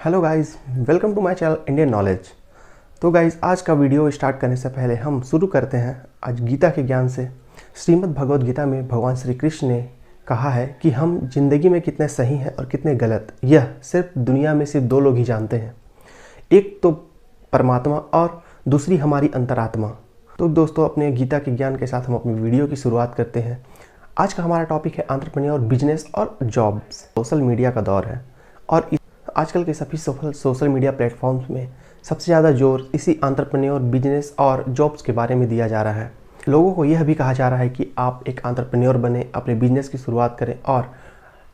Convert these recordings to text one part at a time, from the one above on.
Hello guys, welcome to my channel Indian knowledge. तो guys, आज का वीडियो स्टार्ट करने से पहले हम शुरू करते हैं आज गीता के ज्ञान से। श्रीमद् भगवद गीता में भगवान श्री कृष्ण ने कहा है कि हम जिंदगी में कितने सही हैं और कितने गलत, यह सिर्फ दुनिया में सिर्फ दो लोग ही जानते हैं। एक तो परमात्मा और दूसरी हमारी अंतरात्मा। तो दोस्तों, अपने गीता के ज्ञान के साथ हम अपनी वीडियो की शुरुआत करते हैं। आज का हमारा टॉपिक है एंटरप्रेन्योर, बिजनेस और जॉब्स। सोशल मीडिया का दौर है और आजकल के सभी सोशल मीडिया प्लेटफॉर्म्स में सबसे ज़्यादा जोर इसी एंटरप्रेन्योर, बिजनेस और जॉब्स के बारे में दिया जा रहा है। लोगों को यह भी कहा जा रहा है कि आप एक एंटरप्रेन्योर बने, अपने बिजनेस की शुरुआत करें और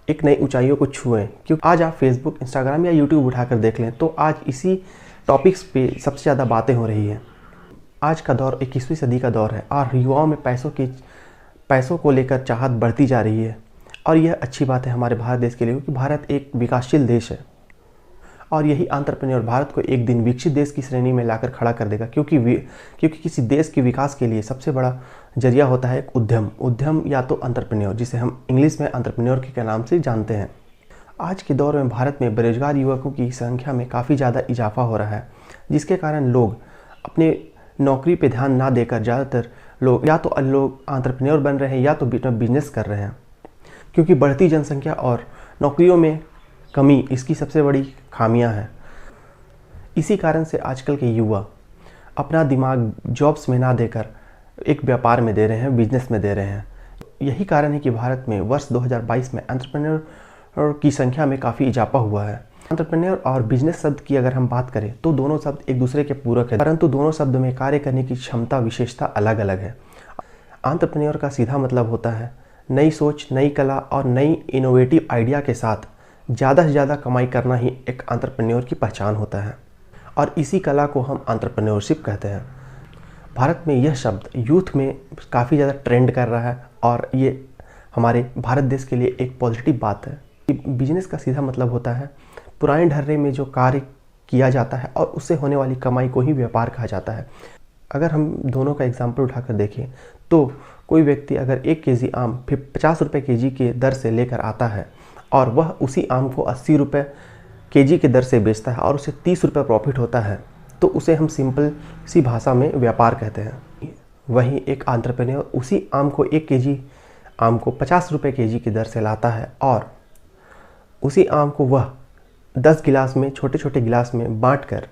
एक नई ऊंचाइयों को छुएं। क्योंकि आज आप फेसबुक, इंस्टाग्राम या यूट्यूब उठाकर देख लें तो आज इसी टॉपिक्स पे सबसे ज़्यादा बातें हो रही हैं। आज का दौर 21वीं सदी का दौर है और युवाओं में पैसों को लेकर चाहत बढ़ती जा रही है। और यह अच्छी बात है हमारे भारत देश के लिए, क्योंकि भारत एक विकासशील देश है और यही एंटरप्रेन्योर भारत को एक दिन विकसित देश की श्रेणी में लाकर खड़ा कर देगा। क्योंकि किसी देश के विकास के लिए सबसे बड़ा जरिया होता है एक उद्यम या तो एंटरप्रेन्योर, जिसे हम इंग्लिश में एंटरप्रेन्योर के नाम से जानते हैं। आज के दौर में भारत में बेरोजगार युवकों की संख्या में काफ़ी ज़्यादा इजाफा हो रहा है, जिसके कारण लोग अपने नौकरी पे ध्यान ना देकर ज़्यादातर लोग एंटरप्रेन्योर बन रहे हैं या तो बिजनेस कर रहे हैं। क्योंकि बढ़ती जनसंख्या और नौकरियों में कमी इसकी सबसे बड़ी खामियां हैं। इसी कारण से आजकल के युवा अपना दिमाग जॉब्स में ना देकर एक व्यापार में दे रहे हैं, बिजनेस में दे रहे हैं। यही कारण है कि भारत में वर्ष 2022 में एंटरप्रेन्योर की संख्या में काफ़ी इजाफा हुआ है। एंटरप्रेन्योर और बिजनेस शब्द की अगर हम बात करें तो दोनों शब्द एक दूसरे के पूरक है, परंतु दोनों शब्द में कार्य करने की क्षमता, विशेषता अलग अलग है। एंटरप्रेन्योर का सीधा मतलब होता है नई सोच, नई कला और नई इनोवेटिव आइडिया के साथ ज़्यादा से ज़्यादा कमाई करना ही एक एंटरप्रेन्योर की पहचान होता है और इसी कला को हम एंटरप्रेन्योरशिप कहते हैं। भारत में यह शब्द यूथ में काफ़ी ज़्यादा ट्रेंड कर रहा है और ये हमारे भारत देश के लिए एक पॉजिटिव बात है। बिजनेस का सीधा मतलब होता है पुराने ढर्रे में जो कार्य किया जाता है और उससे होने वाली कमाई को ही व्यापार कहा जाता है। अगर हम दोनों का एग्जाम्पल उठाकर देखें तो कोई व्यक्ति अगर 1 केजी आम 50 रुपये केजी के दर से लेकर आता है और वह उसी आम को 80 रुपये केजी के दर से बेचता है और उसे 30 रुपये प्रॉफिट होता है, तो उसे हम सिंपल सी भाषा में व्यापार कहते हैं। वहीं एक एंटरप्रेन्योर उसी आम को 1 केजी आम को 50 रुपये केजी की दर से लाता है और उसी आम को वह 10 गिलास में, छोटे छोटे गिलास में बाँट कर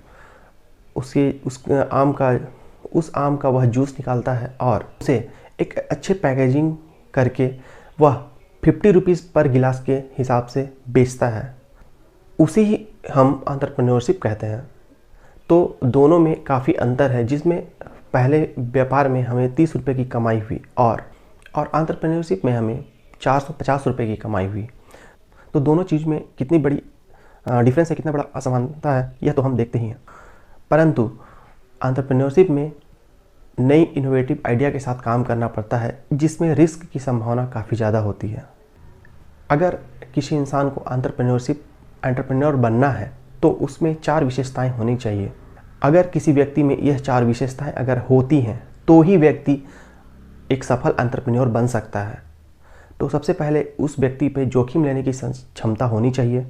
उस आम का वह जूस निकालता है और उसे एक अच्छे पैकेजिंग करके वह 50 रुपीज़ पर गिलास के हिसाब से बेचता है। उसी ही हम एंटरप्रेन्योरशिप कहते हैं। तो दोनों में काफ़ी अंतर है, जिसमें पहले व्यापार में हमें 30 रुपये की कमाई हुई और एंटरप्रेन्योरशिप में हमें 450 रुपये की कमाई हुई। तो दोनों चीज़ में कितनी बड़ी डिफरेंस है, कितना बड़ा असमानता है, यह तो हम देखते ही हैं। परंतु एंटरप्रेन्योरशिप में नई इनोवेटिव आइडिया के साथ काम करना पड़ता है, जिसमें रिस्क की संभावना काफ़ी ज़्यादा होती है। अगर किसी इंसान को एंटरप्रेन्योर बनना है तो उसमें 4 विशेषताएं होनी चाहिए। अगर किसी व्यक्ति में यह 4 विशेषताएं अगर होती हैं तो ही व्यक्ति एक सफल एंटरप्रेन्योर बन सकता है। तो सबसे पहले उस व्यक्ति पे जोखिम लेने की क्षमता होनी चाहिए।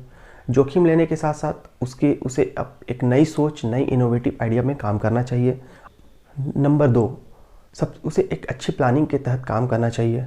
जोखिम लेने के साथ साथ उसे एक नई सोच, नई इनोवेटिव आइडिया में काम करना चाहिए। नंबर 2, उसे एक अच्छी प्लानिंग के तहत काम करना चाहिए।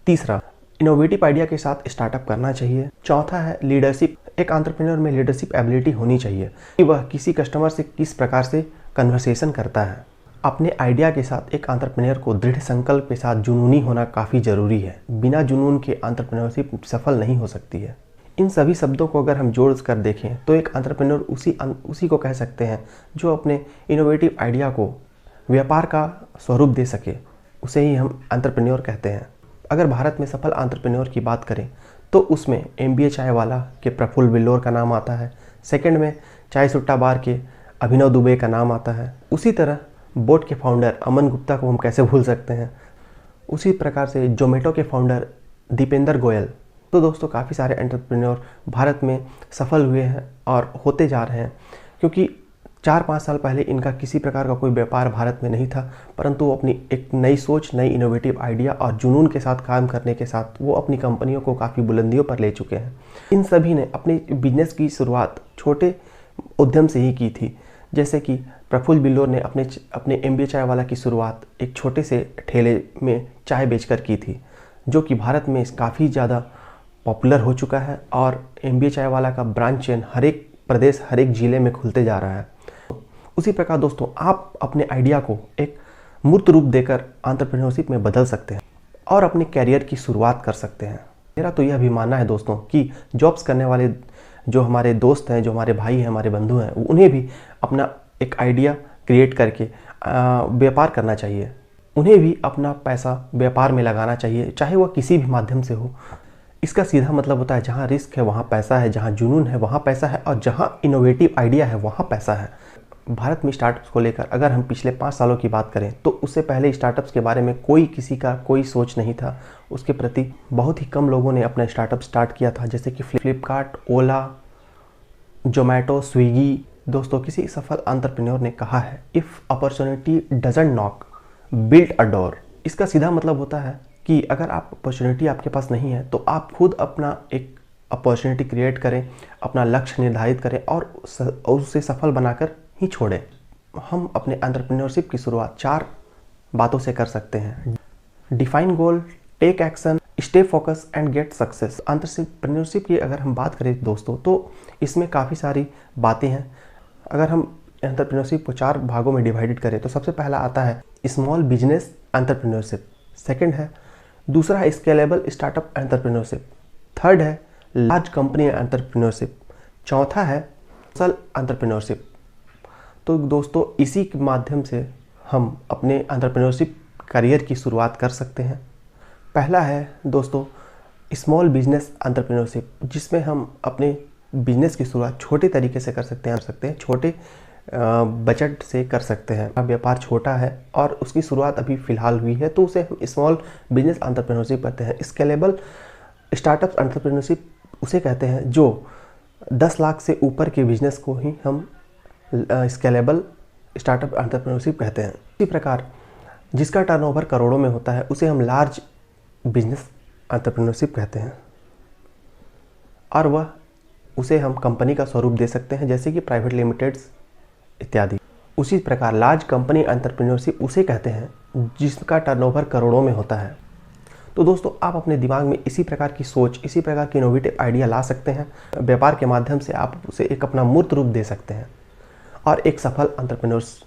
तीसरा, इनोवेटिव आइडिया के साथ स्टार्टअप करना चाहिए। चौथा है लीडरशिप। एक एंटरप्रेन्योर में लीडरशिप एबिलिटी होनी चाहिए कि वह किसी कस्टमर से किस प्रकार से कन्वर्सेशन करता है। अपने आइडिया के साथ एक एंटरप्रेन्योर को दृढ़ संकल्प के साथ जुनूनी होना काफ़ी ज़रूरी है। बिना जुनून के एंटरप्रेन्योरशिप सफल नहीं हो सकती है। इन सभी शब्दों को अगर हम जोड़ कर देखें तो एक एंटरप्रेन्योर उसी को कह सकते हैं जो अपने इनोवेटिव आइडिया को व्यापार का स्वरूप दे सके, उसे ही हम एंटरप्रेन्योर कहते हैं। अगर भारत में सफल एंटरप्रेन्योर की बात करें तो उसमें MBA चाय वाला के प्रफुल्ल बिल्लोर का नाम आता है। सेकंड में चाय सुट्टा बार के अभिनव दुबे का नाम आता है। उसी तरह बोट के फाउंडर अमन गुप्ता को हम कैसे भूल सकते हैं। उसी प्रकार से जोमेटो के फाउंडर दीपेंद्र गोयल। तो दोस्तों, काफ़ी सारे एंटरप्रेन्योर भारत में सफल हुए हैं और होते जा रहे हैं, क्योंकि 4-5 साल पहले इनका किसी प्रकार का कोई व्यापार भारत में नहीं था, परंतु वो अपनी एक नई सोच, नई इनोवेटिव आइडिया और जुनून के साथ काम करने के साथ वो अपनी कंपनियों को काफ़ी बुलंदियों पर ले चुके हैं। इन सभी ने अपने बिजनेस की शुरुआत छोटे उद्यम से ही की थी। जैसे कि प्रफुल्ल बिल्लोर ने अपने MBA चाय वाला की शुरुआत एक छोटे से ठेले में चाय बेचकर की थी, जो कि भारत में काफ़ी ज़्यादा पॉपुलर हो चुका है और MBA चाय वाला का ब्रांच चेन हर एक प्रदेश, हर एक ज़िले में खुलते जा रहा है। उसी प्रकार दोस्तों, आप अपने आइडिया को एक मूर्त रूप देकर एंटरप्रेन्योरशिप में बदल सकते हैं और अपने कैरियर की शुरुआत कर सकते हैं। मेरा तो यह भी मानना है दोस्तों कि जॉब्स करने वाले जो हमारे दोस्त हैं, जो हमारे भाई हैं, हमारे बंधु हैं, उन्हें भी अपना एक आइडिया क्रिएट करके व्यापार करना चाहिए। उन्हें भी अपना पैसा व्यापार में लगाना चाहिए, चाहे वह किसी भी माध्यम से हो। इसका सीधा मतलब होता है जहाँ रिस्क है वहाँ पैसा है, जहाँ जुनून है वहाँ पैसा है, और जहाँ इनोवेटिव आइडिया है वहाँ पैसा है। भारत में स्टार्टअप्स को लेकर अगर हम पिछले 5 सालों की बात करें तो उससे पहले स्टार्टअप्स के बारे में किसी का कोई सोच नहीं था। उसके प्रति बहुत ही कम लोगों ने अपना स्टार्टअप स्टार्ट किया था, जैसे कि फ्लिपकार्ट, ओला, जोमेटो, स्विगी। दोस्तों, किसी सफल एंटरप्रेन्योर ने कहा है, if opportunity doesn't knock, build a door. इसका सीधा मतलब होता है कि अगर अपॉर्चुनिटी आपके पास नहीं है तो आप खुद अपना एक अपॉर्चुनिटी क्रिएट करें, अपना लक्ष्य निर्धारित करें और उसे सफल बनाकर ही छोड़ें। हम अपने एंटरप्रेन्योरशिप की शुरुआत 4 बातों से कर सकते हैं। Define goal, take action, stay focus and get success. Entrepreneurship की अगर हम बात करें दोस्तों, तो इसमें काफ़ी सारी बातें हैं। अगर हम एंटरप्रेन्योरशिप को 4 भागों में डिवाइडेड करें तो सबसे पहला आता है स्मॉल बिजनेस एंटरप्रेन्योरशिप, सेकंड है, दूसरा है स्केलेबल स्टार्टअप एंटरप्रेन्योरशिप, थर्ड है लार्ज कंपनी एंटरप्रेन्योरशिप, चौथा है सोशल एंटरप्रेन्योरशिप। तो दोस्तों, इसी के माध्यम से हम अपने एंटरप्रेन्योरशिप करियर की शुरुआत कर सकते हैं। पहला है दोस्तों स्मॉल बिजनेस एंटरप्रेन्योरशिप, जिसमें हम अपने बिजनेस की शुरुआत छोटे तरीके से कर सकते हैं, छोटे बजट से कर सकते हैं। अब व्यापार छोटा है और उसकी शुरुआत अभी फ़िलहाल हुई है, तो उसे हम स्मॉल बिजनेस एंटरप्रेन्योरशिप कहते हैं। स्केलेबल स्टार्टअप एंटरप्रेन्योरशिप उसे कहते हैं जो 10 लाख से ऊपर के बिजनेस को ही हम स्केलेबल स्टार्टअप एंटरप्रेन्योरशिप कहते हैं। इसी प्रकार जिसका टर्नओवर करोड़ों में होता है उसे हम लार्ज बिजनेस एंटरप्रेन्योरशिप कहते हैं, और उसे हम कंपनी का स्वरूप दे सकते हैं, जैसे कि प्राइवेट लिमिटेड्स इत्यादि। उसी प्रकार लार्ज कंपनी एंटरप्रेन्योरशिप उसे कहते हैं जिसका टर्नओवर करोड़ों में होता है। तो दोस्तों, आप अपने दिमाग में इसी प्रकार की सोच, इसी प्रकार की इनोवेटिव आइडिया ला सकते हैं। व्यापार के माध्यम से आप उसे एक अपना मूर्त रूप दे सकते हैं और एक सफल एंटरप्रेन्योर्स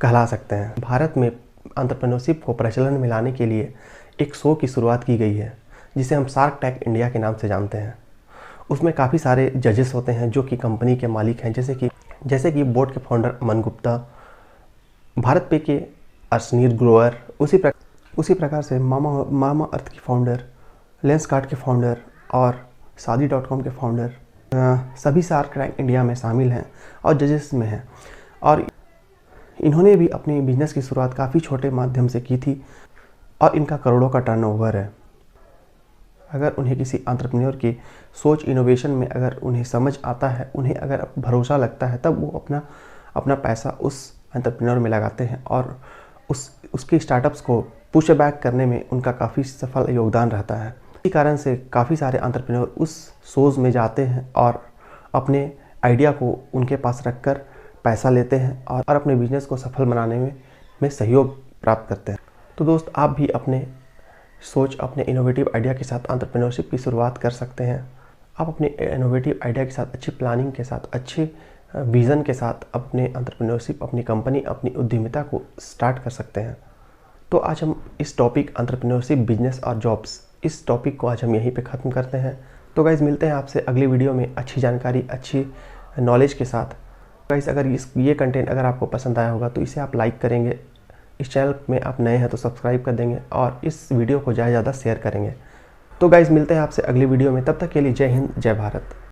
कहला सकते हैं। भारत में एंटरप्रेन्योरशिप को प्रचलन में लाने के लिए एक शो की शुरुआत की गई है, जिसे हम शार्क टैंक इंडिया के नाम से जानते हैं। उसमें काफ़ी सारे जजेस होते हैं जो कि कंपनी के मालिक हैं, जैसे कि बोर्ड के फाउंडर अमन गुप्ता, भारत पे के अर्शनील ग्रोवर, उसी प्रकार से मामा अर्थ की फाउंडर, लेंसकार्ट के फाउंडर और शादी.com के फाउंडर, सभी शार्क टैंक इंडिया में शामिल हैं और जजेस में हैं। और इन्होंने भी अपनी बिजनेस की शुरुआत काफ़ी छोटे माध्यम से की थी और इनका करोड़ों का टर्नओवर है। अगर उन्हें किसी एंटरप्रेन्योर की सोच, इनोवेशन में अगर उन्हें समझ आता है, उन्हें अगर भरोसा लगता है, तब वो अपना पैसा उस एंटरप्रेन्योर में लगाते हैं और उसके स्टार्टअप्स को पुश बैक करने में उनका काफ़ी सफल योगदान रहता है। इसी कारण से काफ़ी सारे एंटरप्रेन्योर उस शोज़ में जाते हैं और अपने आइडिया को उनके पास रखकर पैसा लेते हैं और अपने बिजनेस को सफल बनाने में सहयोग प्राप्त करते हैं। तो दोस्त, आप भी अपने सोच, अपने इनोवेटिव आइडिया के साथ एंटरप्रेन्योरशिप की शुरुआत कर सकते हैं। आप अपने इनोवेटिव आइडिया के साथ, अच्छी प्लानिंग के साथ, अच्छे विज़न के साथ अपने एंटरप्रेन्योरशिप, अपनी कंपनी, अपनी उद्यमिता को स्टार्ट कर सकते हैं। तो आज हम इस टॉपिक एंटरप्रेन्योरशिप, बिजनेस और जॉब्स, इस टॉपिक को आज हम यहीं पे ख़त्म करते हैं। तो गाइज़, मिलते हैं आपसे अगली वीडियो में अच्छी जानकारी, अच्छी नॉलेज के साथ। गाइज़, अगर ये कंटेंट अगर आपको पसंद आया होगा तो इसे आप लाइक करेंगे, इस चैनल में आप नए हैं तो सब्सक्राइब कर देंगे और इस वीडियो को ज़्यादा से ज़्यादा शेयर करेंगे। तो गाइज़, मिलते हैं आपसे अगली वीडियो में। तब तक के लिए जय हिंद, जय भारत।